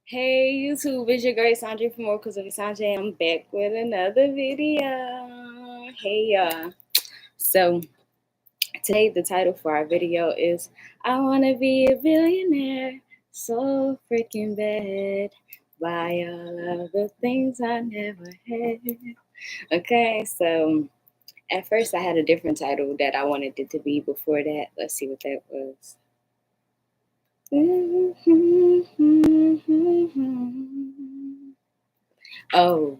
Hey YouTube, it's your girl Esenje from Oracles of Esenje. I'm back with another video. Hey y'all. So today the title for our video is I wanna be a billionaire so freaking bad. Buy all of the things I never had. Okay, so at first I had a different title that I wanted it to be before that. Let's see what that was. Oh,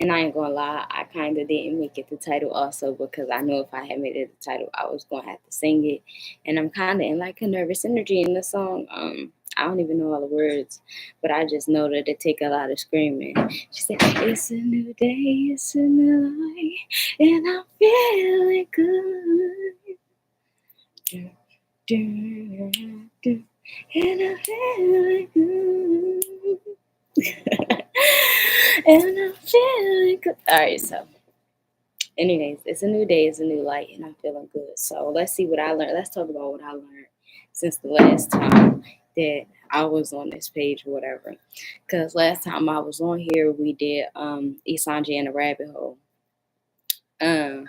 and I ain't gonna lie, I kind of didn't make it the title also because I know if I had made it the title, I was gonna have to sing it, and I'm kind of in like a nervous energy in the song. I don't even know all the words, but I just know that it take a lot of screaming. She said, "It's a new day, it's a new light, and I'm feeling good. Do, do, do, and I'm feeling good." And I'm feeling good. All right, so anyways, it's a new day, it's a new light, and I'm feeling good. So let's see what I learned. Let's talk about what I learned since the last time that I was on this page or whatever. Because last time I was on here, we did Esenje and the Rabbit Hole. Um,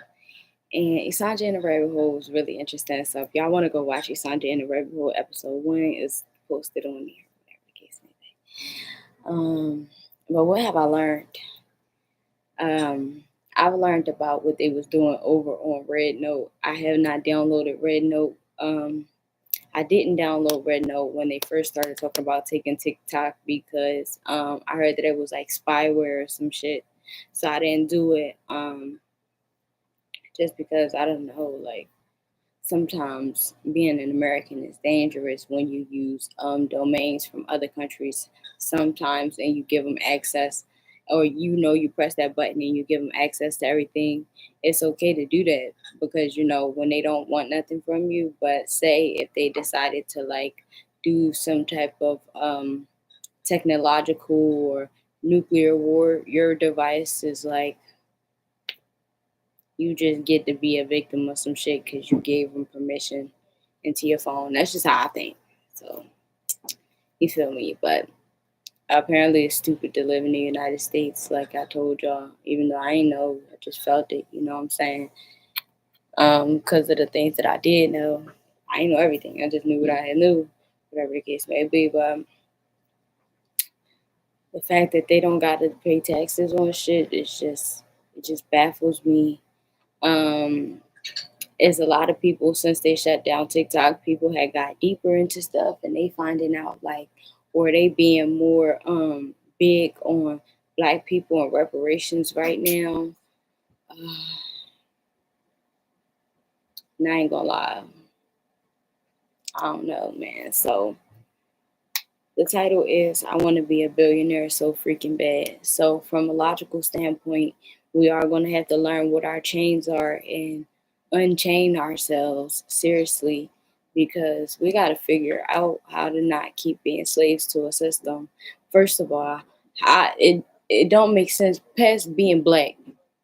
and Esenje and the Rabbit Hole was really interesting. So if y'all want to go watch Esenje and the Rabbit Hole episode 1, it's posted on here, whatever the case may be. But what have I learned? I've learned about what they was doing over on Red Note. I have not downloaded Red Note. I didn't download Red Note when they first started talking about taking TikTok because I heard that it was like spyware or some shit. So I didn't do it just because I don't know, like sometimes being an American is dangerous when you use domains from other countries sometimes and you give them access, or you press that button and you give them access to everything. It's okay to do that because when they don't want nothing from you. But say if they decided to like do some type of technological or nuclear war, your device is like you just get to be a victim of some shit because you gave them permission into your phone. That's just how I think. So, you feel me? But apparently it's stupid to live in the United States, like I told y'all, even though I ain't know, I just felt it, you know what I'm saying? Because of the things that I did know. I ain't know everything. I just knew what I had knew, whatever the case may be. But the fact that they don't got to pay taxes on shit, it just baffles me. Um, is a lot of people since they shut down TikTok, people had got deeper into stuff and they finding out like, or they being more big on black people and reparations right now. And I ain't gonna lie, I don't know, man. So the title is I want to be a billionaire so freaking bad. So from a logical standpoint, we are going to have to learn what our chains are and unchain ourselves seriously because we got to figure out how to not keep being slaves to a system. First of all, it don't make sense past being black.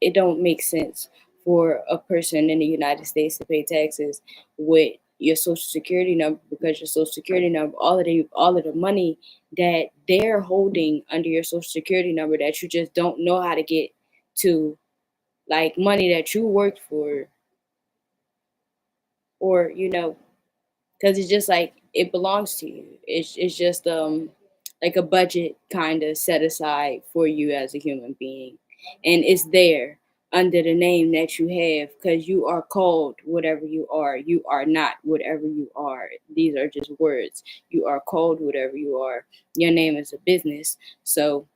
It don't make sense for a person in the United States to pay taxes with your social security number because your social security number, all of the money that they're holding under your social security number that you just don't know how to get to, like money that you worked for, or because it's just like it belongs to you. It's just like a budget kind of set aside for you as a human being, and it's there under the name that you have because you are called whatever you are. You are not whatever you are. These are just words. You are called whatever you are. Your name is a business. So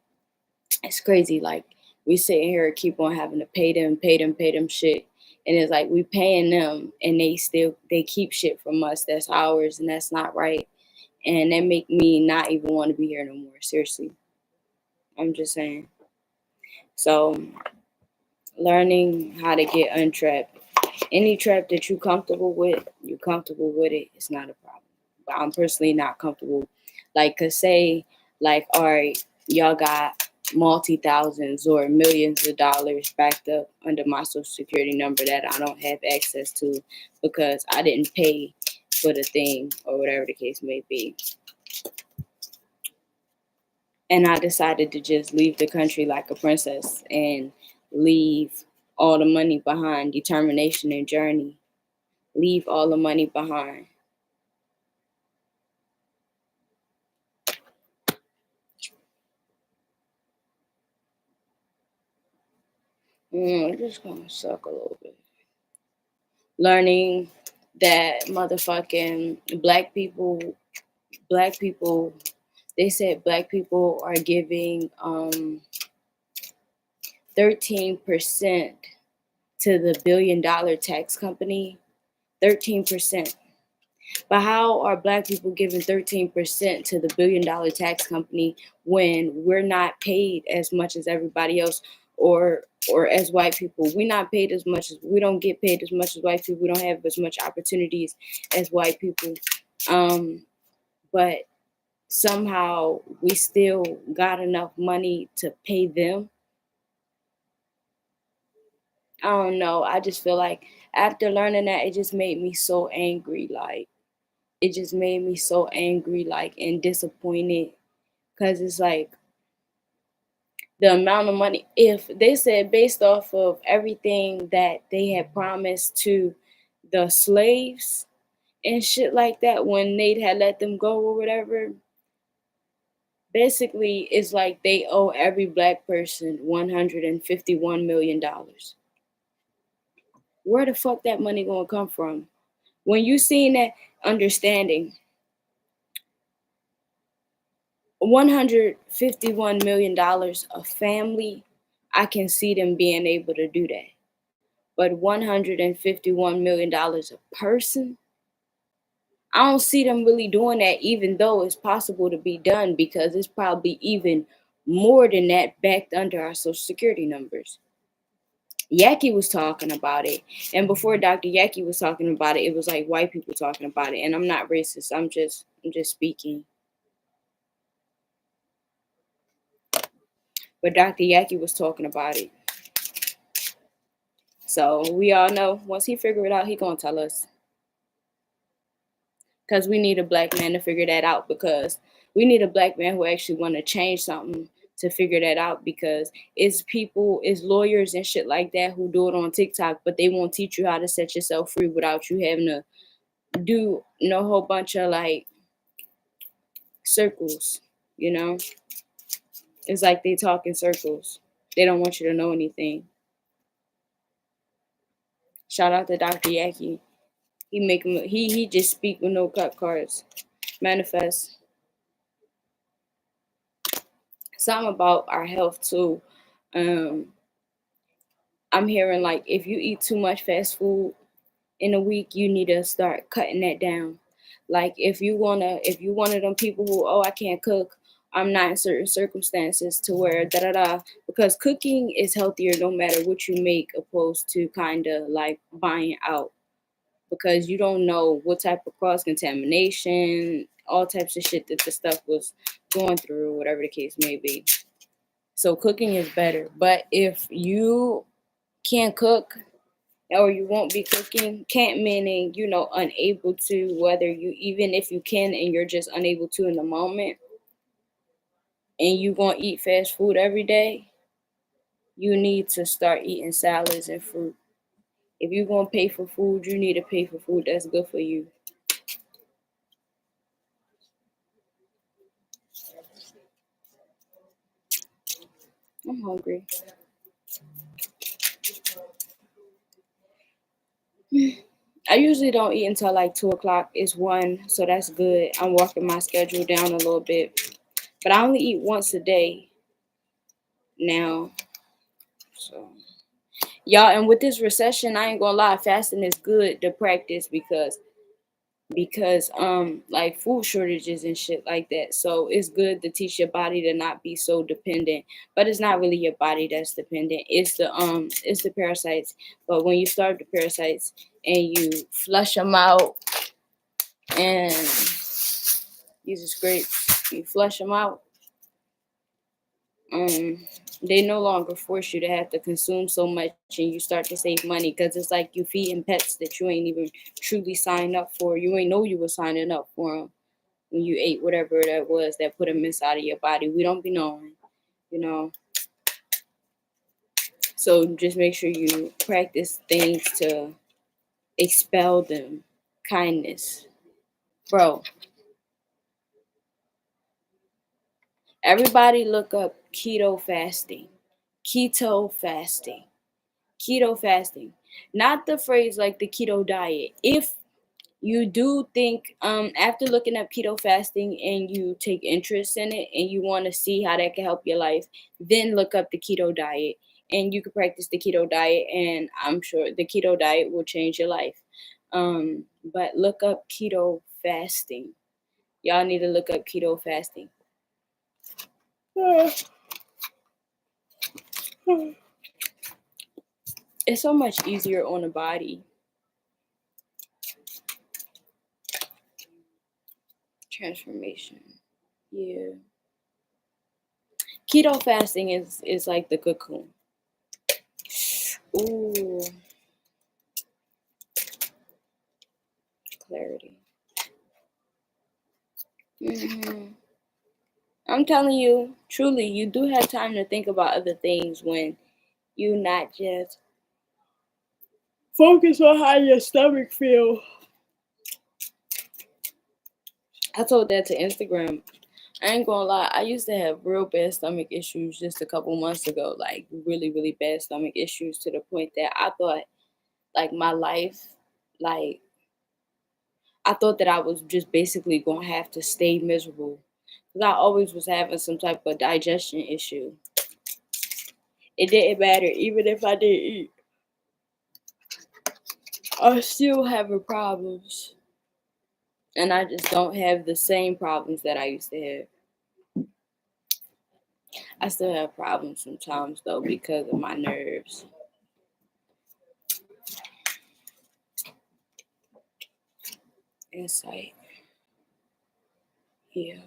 it's crazy. Like we sitting here keep on having to pay them shit. And it's like we paying them and they keep shit from us that's ours and that's not right. And that make me not even want to be here no more. Seriously. I'm just saying. So learning how to get untrapped. Any trap that you're comfortable with, it's not a problem. But I'm personally not comfortable. Like, cause say, like, all right, y'all got multi-thousands or millions of dollars backed up under my social security number that I don't have access to because I didn't pay for the thing or whatever the case may be. And I decided to just leave the country like a princess and leave all the money behind, determination and journey. Leave all the money behind. I'm just gonna suck a little bit. Learning that motherfucking black people, they said black people are giving 13% to the $1 billion tax company. 13%. But how are black people giving 13% to the $1 billion tax company when we're not paid as much as everybody else, or as white people? We're not paid as much as we don't get paid as much as white people. We don't have as much opportunities as white people. But somehow we still got enough money to pay them. I don't know. I just feel like after learning that, it just made me so angry. Like, it just made me so angry, like, and disappointed. Because it's like the amount of money, if they said based off of everything that they had promised to the slaves and shit like that when they had let them go or whatever, basically it's like they owe every black person $151 million. Where the fuck that money gonna come from? When you seen that, understanding $151 million a family, I can see them being able to do that. But $151 million a person, I don't see them really doing that, even though it's possible to be done because it's probably even more than that backed under our social security numbers. Yaki was talking about it. And before Dr. Yaki was talking about it, it was like white people talking about it. And I'm not racist. I'm just speaking. But Dr. Yaki was talking about it. So we all know once he figure it out, he gonna tell us. Because we need a black man to figure that out, because we need a black man who actually want to change something to figure that out, because it's people, it's lawyers and shit like that who do it on TikTok, but they won't teach you how to set yourself free without you having to do whole bunch of like circles, you know? It's like they talk in circles. They don't want you to know anything. Shout out to Dr. Yaki. He just speak with no cut cards. Manifest. Something about our health too. Um, I'm hearing like if you eat too much fast food in a week, you need to start cutting that down. Like if you one of them people who, oh, I can't cook, I'm not in certain circumstances to where da da da, because cooking is healthier no matter what you make, opposed to kind of like buying out, because you don't know what type of cross contamination, all types of shit that the stuff was going through, whatever the case may be. So cooking is better. But if you can't cook, or you won't be cooking, can't meaning, unable to, whether you, even if you can and you're just unable to in the moment, and you gonna eat fast food every day, you need to start eating salads and fruit. If you're gonna pay for food, you need to pay for food that's good for you. I'm hungry. I usually don't eat until like 2 o'clock. It's one, so that's good. I'm walking my schedule down a little bit. But I only eat once a day now. So y'all, and with this recession, I ain't gonna lie, fasting is good to practice, because like food shortages and shit like that. So it's good to teach your body to not be so dependent. But it's not really your body that's dependent. It's the parasites. But when you starve the parasites and you flush them out, and Jesus grapes, you flush them out, um they no longer force you to have to consume so much, and you start to save money, because it's like you feeding pets that you ain't even truly signed up for. You ain't know you were signing up for them. when you ate whatever that was that put a mist out of your body. We don't be knowing, you know. So just make sure you practice things to expel them. Kindness. Bro, everybody look up keto fasting. Keto fasting. Keto fasting. Not the phrase like the keto diet. If you do think after looking at keto fasting and you take interest in it and you want to see how that can help your life, then look up the keto diet and you can practice the keto diet, and I'm sure the keto diet will change your life. But look up keto fasting. Y'all need to look up keto fasting. It's so much easier on the body. Transformation. Yeah. Keto fasting is like the cocoon. Ooh, clarity. I'm telling you, truly, you do have time to think about other things when you not just focus on how your stomach feel. I told that to Instagram. I ain't gonna lie, I used to have real bad stomach issues just a couple months ago, like really, really bad stomach issues to the point that I thought like my life, like I thought that I was just basically gonna have to stay miserable. Because I always was having some type of digestion issue. It didn't matter, even if I didn't eat. I still having problems. And I just don't have the same problems that I used to have. I still have problems sometimes though because of my nerves. Insight. Yeah.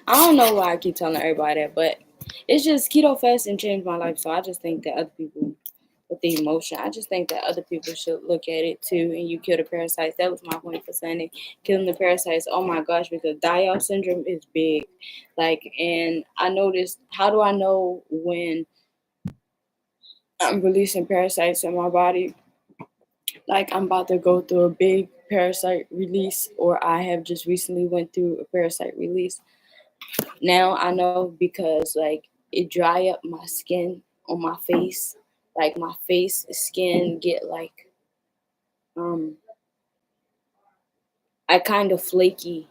I don't know why I keep telling everybody that, but it's just keto fasting changed my life. So I just think that other people with the emotion, I just think that other people should look at it too. And you kill the parasites. That was my point for saying it. Killing the parasites. Oh my gosh, because die-off syndrome is big. Like, and I noticed. How do I know when I'm releasing parasites in my body? Like I'm about to go through a big parasite release, or I have just recently went through a parasite release. Now I know because like it dry up my skin on my face. Like my face skin get like um I kind of flaky.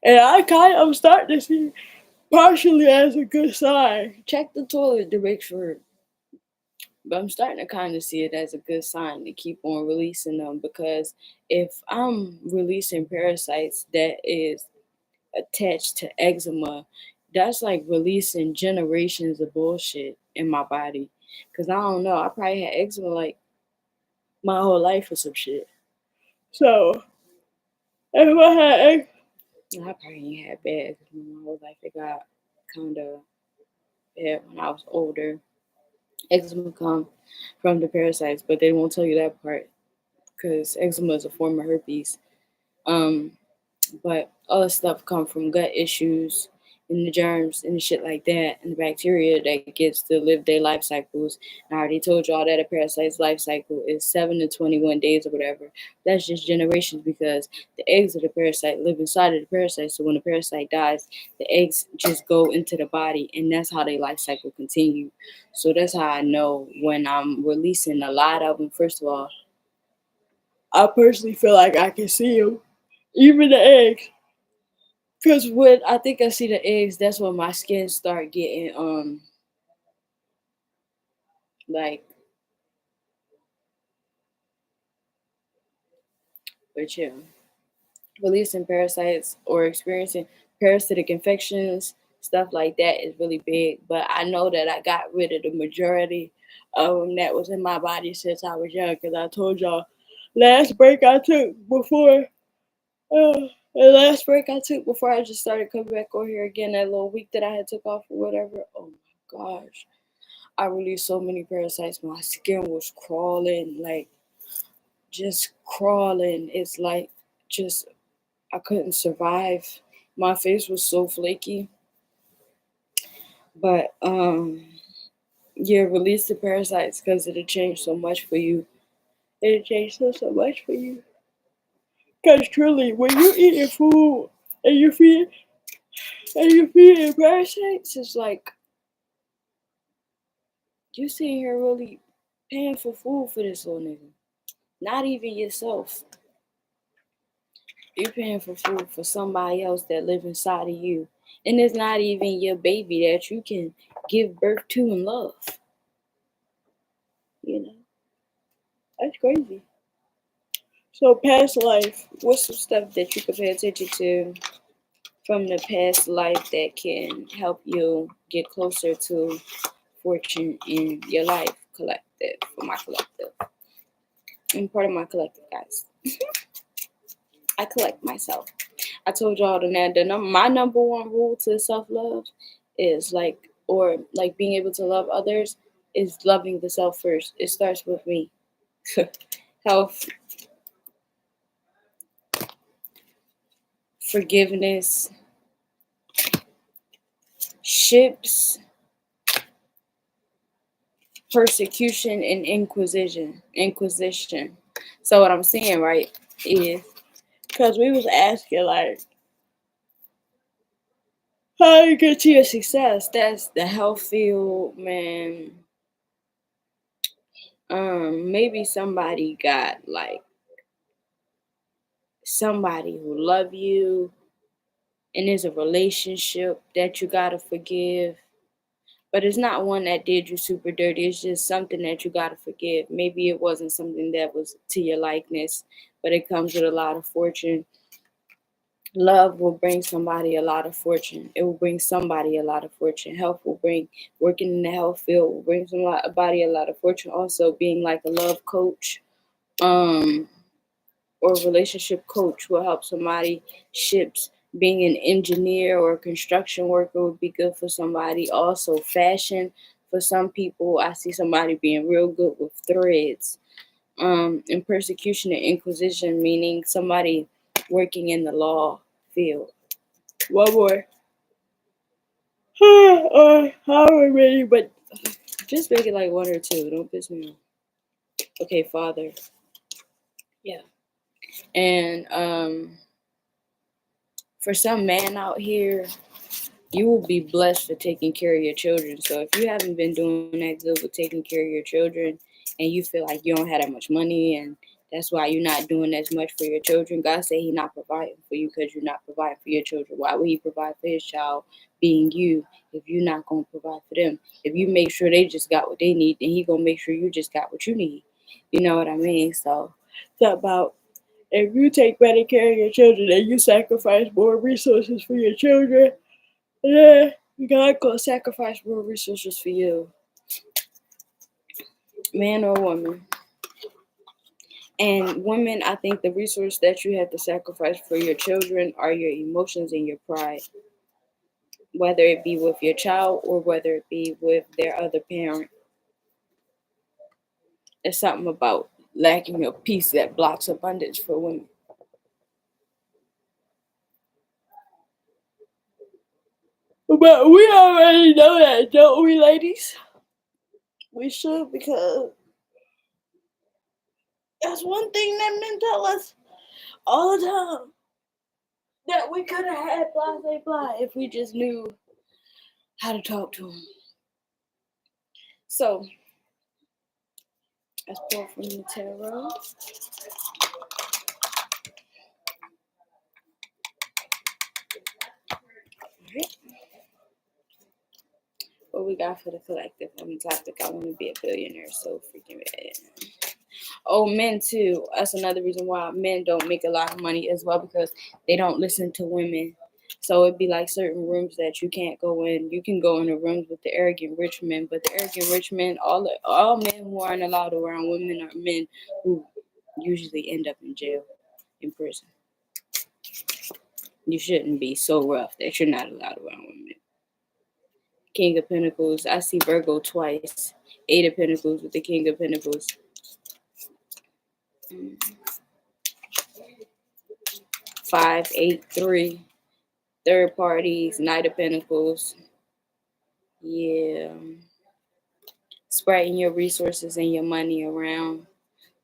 And I'm starting to see partially as a good sign. Check the toilet to make sure. But I'm starting to kind of see it as a good sign to keep on releasing them, because if I'm releasing parasites that is attached to eczema, that's like releasing generations of bullshit in my body. Cause I don't know, I probably had eczema like my whole life or some shit. So if I had eczema, I probably ain't had bad eczema my whole life. It got kind of bad when I was older. Eczema come from the parasites, but they won't tell you that part because eczema is a form of herpes. Um, but all this stuff come from gut issues and the germs and the shit like that and the bacteria that gets to live their life cycles. And I already told y'all that a parasite's life cycle is 7 to 21 days or whatever. That's just generations because the eggs of the parasite live inside of the parasite. So when the parasite dies, the eggs just go into the body, and that's how their life cycle continue. So that's how I know when I'm releasing a lot of them. First of all, I personally feel like I can see them, even the eggs. Cause when I think I see the eggs, that's when my skin start getting like, but yeah, releasing parasites or experiencing parasitic infections, stuff like that is really big. But I know that I got rid of the majority of them that was in my body since I was young. Cause I told y'all last break I took before. The last break I took before I just started coming back over here again, that little week that I had took off or whatever. Oh my gosh. I released so many parasites. My skin was crawling, like just crawling. It's like just I couldn't survive. My face was so flaky. But yeah, release the parasites because it'll change so much for you. It'll change so much for you. Because truly, when you eating food and you feeding parasites, it's like you sitting here really paying for food for this little nigga. Not even yourself. You're paying for food for somebody else that live inside of you. And it's not even your baby that you can give birth to and love. You know? That's crazy. So past life, what's some stuff that you can pay attention to from the past life that can help you get closer to fortune in your life collective, for my collective. I'm part of my collective, guys. I collect myself. I told y'all my number one rule to self love is like being able to love others is loving the self first. It starts with me. Health, forgiveness, ships, persecution, and inquisition. So what I'm saying, right, is because we was asking like how you get to your success. That's the health field, man. Maybe somebody got like somebody who love you and there's a relationship that you gotta forgive. But it's not one that did you super dirty. It's just something that you gotta forgive. Maybe it wasn't something that was to your likeness, but it comes with a lot of fortune. Love will bring somebody a lot of fortune. It will bring somebody a lot of fortune. Health will bring working in the health field will bring somebody a lot of fortune. Also being like a love coach, or relationship coach will help somebody. Ships, being an engineer or a construction worker would be good for somebody. Also fashion for some people. I see somebody being real good with threads. And persecution and inquisition, meaning somebody working in the law field. One more. However many, but just make it like one or two. Don't piss me off. Okay, father. Yeah. And for some man out here, you will be blessed for taking care of your children. So if you haven't been doing that good with taking care of your children and you feel like you don't have that much money and that's why you're not doing as much for your children, God say He not providing for you because you're not providing for your children. Why would He provide for His child being you if you're not going to provide for them? If you make sure they just got what they need, then He going to make sure you just got what you need. You know what I mean? So it's about if you take better care of your children and you sacrifice more resources for your children, yeah, God gonna sacrifice more resources for you, man or woman. And women, I think the resource that you have to sacrifice for your children are your emotions and your pride, whether it be with your child or whether it be with their other parent. It's something about lacking of peace that blocks abundance for women. But we already know that, don't we, ladies? We should, because that's one thing that men tell us all the time. That we could have had blah, blah, blah if we just knew how to talk to them. So, let's pull from the tarot. Alright. What we got for the collective on the topic? I want to be a billionaire so freaking bad. Oh, men too. That's another reason why men don't make a lot of money as well, because they don't listen to women. So it'd be like certain rooms that you can't go in. You can go in the rooms with the arrogant rich men, but the arrogant rich men, all men who aren't allowed around women are men who usually end up in jail, in prison. You shouldn't be so rough that you're not allowed around women. King of Pentacles. I see Virgo twice. Eight of Pentacles with the King of Pentacles. 583. Third parties, Knight of Pentacles. Yeah. Spreading your resources and your money around.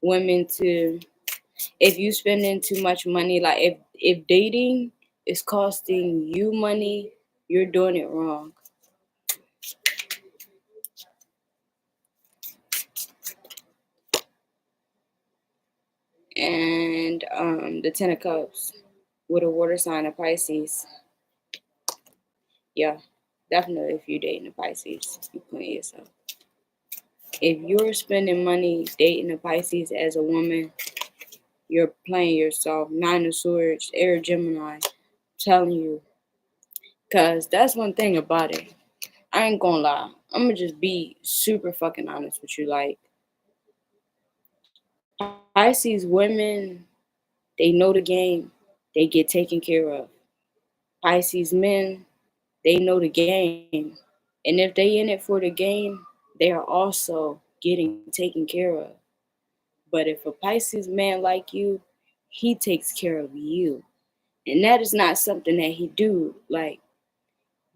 Women too. If you spending too much money, like if dating is costing you money, you're doing it wrong. And the Ten of Cups with a water sign of Pisces. Yeah, definitely if you're dating a Pisces, you playing yourself. If you're spending money dating a Pisces as a woman, you're playing yourself. Nine of Swords, Air Gemini, I'm telling you. Because that's one thing about it. I ain't gonna lie. I'm gonna just be super fucking honest with you. Like, Pisces women, they know the game, they get taken care of. Pisces men, they know the game. And if they in it for the game, they are also getting taken care of. But if a Pisces man like you, he takes care of you. And that is not something that he do. Like,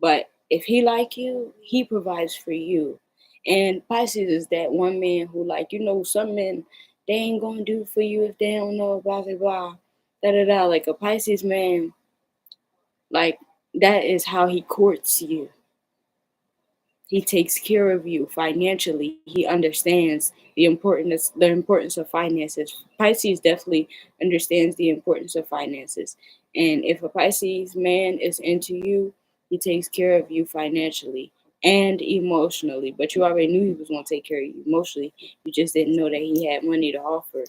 but if he like you, he provides for you. And Pisces is that one man who, like, some men, they ain't gonna do for you if they don't know blah blah blah. Da da da. Like a Pisces man, like that is how he courts you. He takes care of you financially. He understands the importance of finances. Pisces definitely understands the importance of finances. And if a Pisces man is into you, he takes care of you financially and emotionally. But you already knew he was going to take care of you emotionally. You just didn't know that he had money to offer.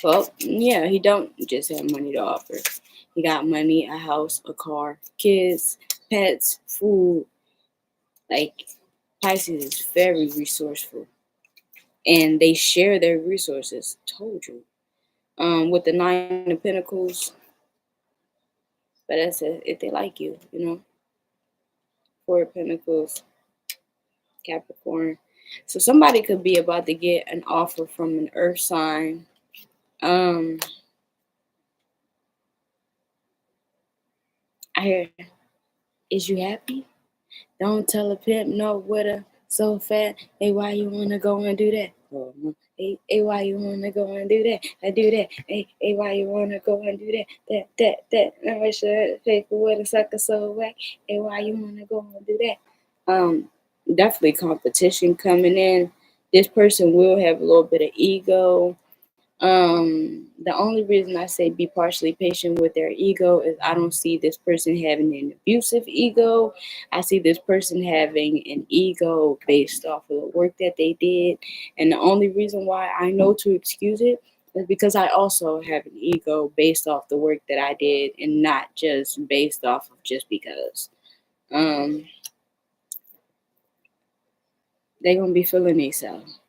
Well, yeah, he don't just have money to offer. He got money, a house, a car, kids, pets, food. Like, Pisces is very resourceful, and they share their resources. Told you. With the Nine of Pentacles, but that's it. If they like you, Four of Pentacles, Capricorn. So somebody could be about to get an offer from an Earth sign. Um, I hear, is you happy? Don't tell a pimp no with a so fat. Hey, why you wanna go and do that? Hey, why you wanna go and do that? I do that. Hey, why you wanna go and do that? That. Now I should paper with a sucker so whack. Hey, why you wanna go and do that? Definitely competition coming in. This person will have a little bit of ego. The only reason I say be partially patient with their ego is I don't see this person having an abusive ego. I see this person having an ego based off of the work that they did. And the only reason why I know to excuse it is because I also have an ego based off the work that I did and not just based off of just because. Um, they're gonna be feeling themselves.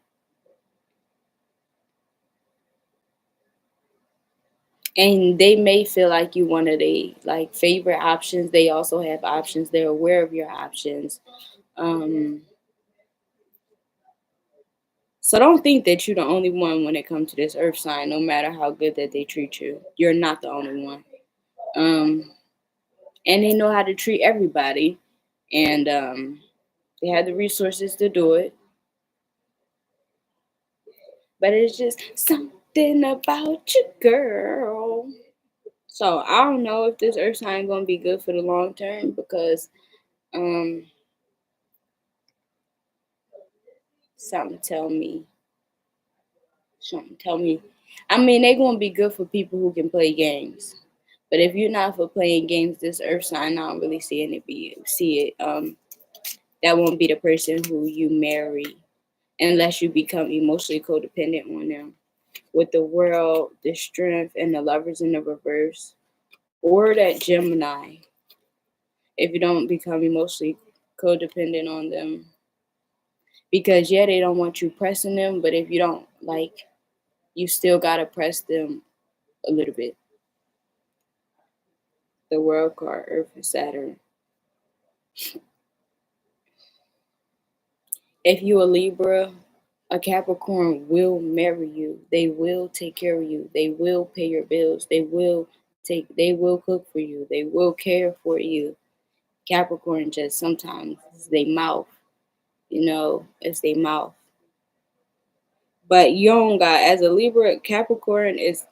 And they may feel like you one of the like favorite options. They also have options. They're aware of your options. Um, so don't think that you're the only one when it comes to this earth sign, no matter how good that they treat you. You're not the only one. Um, and they know how to treat everybody. And they have the resources to do it. But it's just something about you, girl. So I don't know if this earth sign gonna be good for the long term because um something tell me Something tell me. I mean, they gonna be good for people who can play games. But if you're not for playing games, this Earth sign, I don't really see it. That won't be the person who you marry unless you become emotionally codependent on them. With the World, the Strength, and the Lovers in the reverse, or that Gemini. If you don't become emotionally codependent on them, because yeah, they don't want you pressing them, but if you don't like, you still gotta press them a little bit. The World card, Earth and Saturn. If you a Libra, a Capricorn will marry you. They will take care of you. They will pay your bills. They will They will cook for you. They will care for you. Capricorn just sometimes is they mouth, it's they mouth. But you don't got, as a Libra, Capricorn is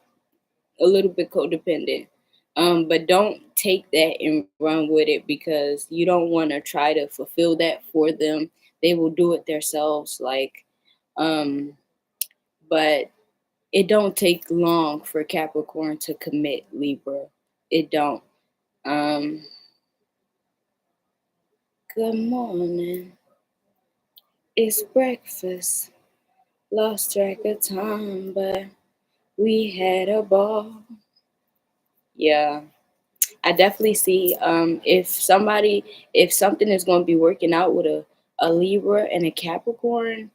a little bit codependent. But don't take that and run with it because you don't want to try to fulfill that for them. They will do it themselves. Um, but it don't take long for Capricorn to commit, Libra. It don't. Um, Good morning. It's breakfast. Lost track of time, but we had a ball. Yeah. I definitely see if something is going to be working out with a Libra and a Capricorn,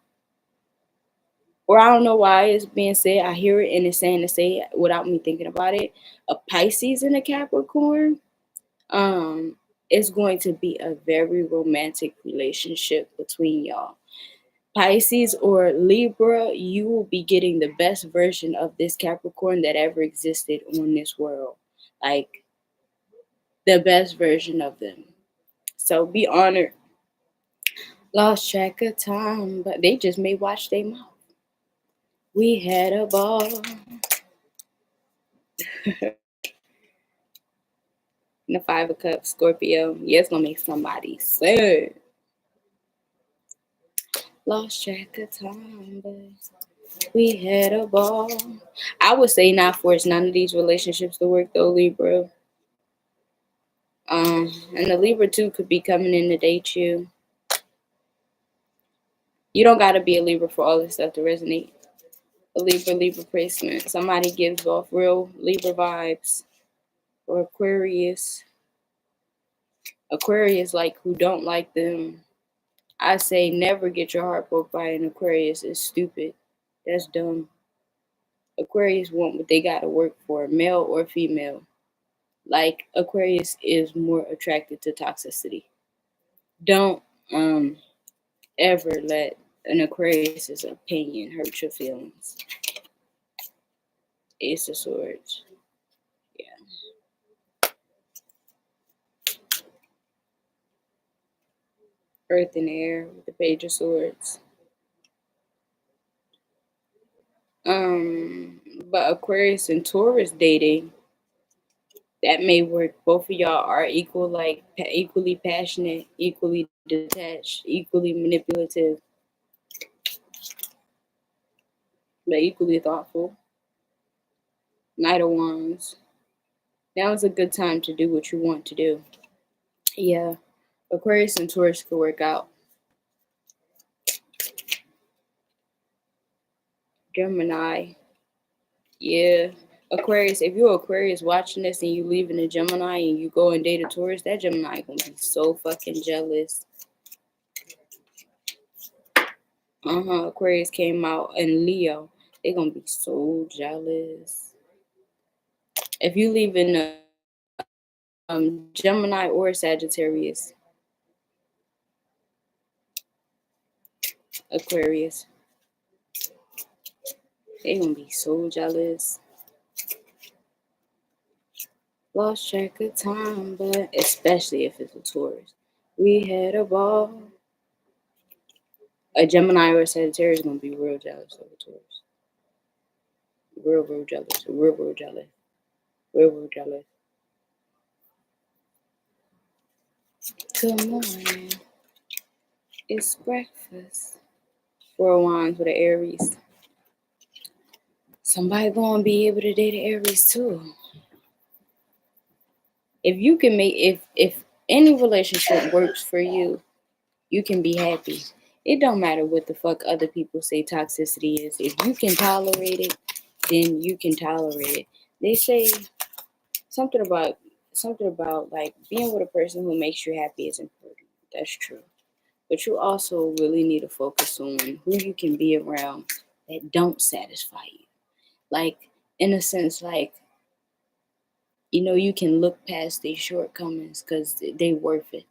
or I don't know why it's being said, I hear it and it's saying to say it without me thinking about it, a Pisces and a Capricorn, um, it's going to be a very romantic relationship between y'all. Pisces or Libra, you will be getting the best version of this Capricorn that ever existed on this world. Like the best version of them. So be honored. Lost track of time, but they just may watch their mouth. We had a ball. In the Five of Cups, Scorpio. Yeah, it's gonna make somebody sad. Lost track of time, but we had a ball. I would say not force none of these relationships to work though, Libra. And the Libra too could be coming in to date you. You don't gotta be a Libra for all this stuff to resonate. A Libra placement. Somebody gives off real Libra vibes. Or Aquarius. Aquarius like who don't like them. I say never get your heart broke by an Aquarius. It's stupid. That's dumb. Aquarius want what they gotta work for, male or female. Like Aquarius is more attracted to toxicity. Don't ever let an Aquarius's opinion hurt your feelings. Ace of Swords. Yeah. Earth and Air with the Page of Swords. But Aquarius and Taurus dating, that may work. Both of y'all are equally passionate, equally detached, equally manipulative, but equally thoughtful. Knight of Wands. Now is a good time to do what you want to do. Yeah, Aquarius and Taurus could work out. Gemini. Yeah. Aquarius, if you're Aquarius watching this and you leave in a Gemini and you go and date a Taurus, that Gemini gonna be so fucking jealous. Aquarius came out and Leo. They gonna be so jealous. If you leave in a Gemini or Sagittarius, Aquarius, they gonna be so jealous. Lost track of time, but especially if it's a Taurus. We had a ball. A Gemini or a Sagittarius is gonna be real jealous of a Taurus. Real jealous. Real jealous. Real jealous. Good morning. It's breakfast. Four of Wands with an Aries. Somebody gonna be able to date an Aries too. If you can if any relationship works for you, you can be happy. It don't matter what the fuck other people say toxicity is. If you can tolerate it, then you can tolerate it. They say something about like being with a person who makes you happy is important. That's true. But you also really need to focus on who you can be around that don't satisfy you. Like in a sense, like you can look past these shortcomings because they worth it.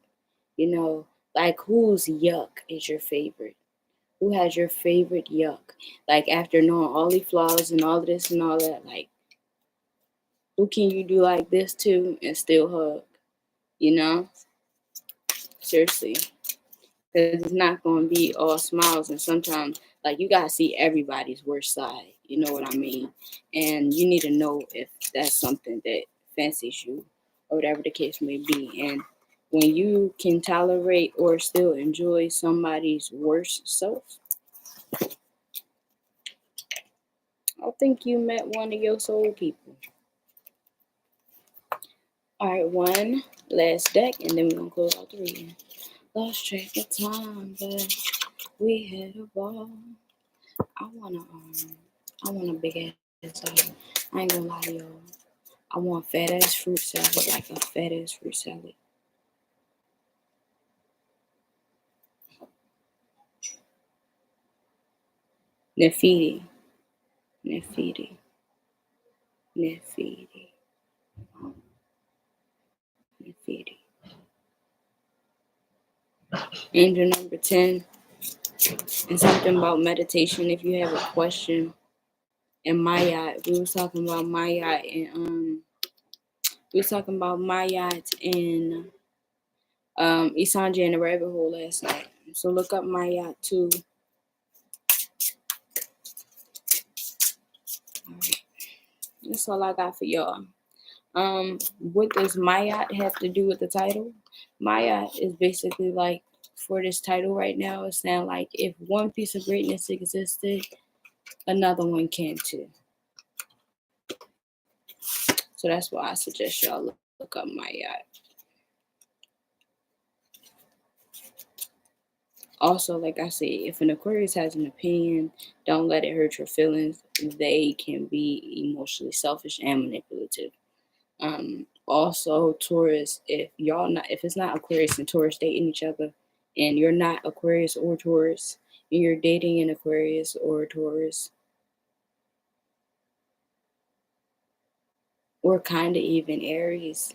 Like whose yuck is your favorite? Who has your favorite yuck? Like after knowing all the flaws and all of this and all that, like Who can you do like this to and still hug? You know? Seriously. Because it's not going to be all smiles. And sometimes, like, you got to see everybody's worst side. You know what I mean? And you need to know if that's something that fancies you or whatever the case may be. And when you can tolerate or still enjoy somebody's worst self, I think you met one of your soul people. All right, one last deck, and then we're going to close out the reading. Lost track of time, but we had a ball. I want a big ass salad. I ain't gonna lie to y'all. I want fat ass fruit salad, like a fat ass fruit salad. Nefidi, Nefidi, Nefidi, Nefidi. Angel number 10, and something about meditation. If you have a question, and Mayat, we was talking about Mayat and we was talking about Mayat and Esenje in the rabbit hole last night. So look up Mayat too. All right. That's all I got for y'all. What does Mayat have to do with the title? Mayat is basically like, for this title right now, it's saying like if one piece of greatness existed, another one can too. So that's why I suggest y'all look up Mayat. Also, like I said, if an Aquarius has an opinion, don't let it hurt your feelings. They can be emotionally selfish and manipulative. Also, Taurus, if it's not Aquarius and Taurus dating each other, and you're not Aquarius or Taurus, and you're dating an Aquarius or a Taurus, or kind of even Aries,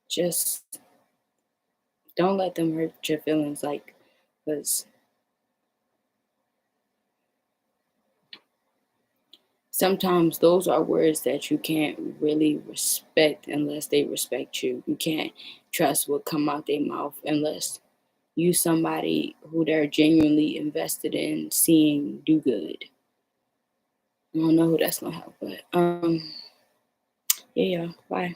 just don't let them hurt your feelings, like, because sometimes those are words that you can't really respect unless they respect you. You can't trust what come out their mouth unless you somebody who they're genuinely invested in seeing do good. I don't know who that's gonna help, but yeah, bye.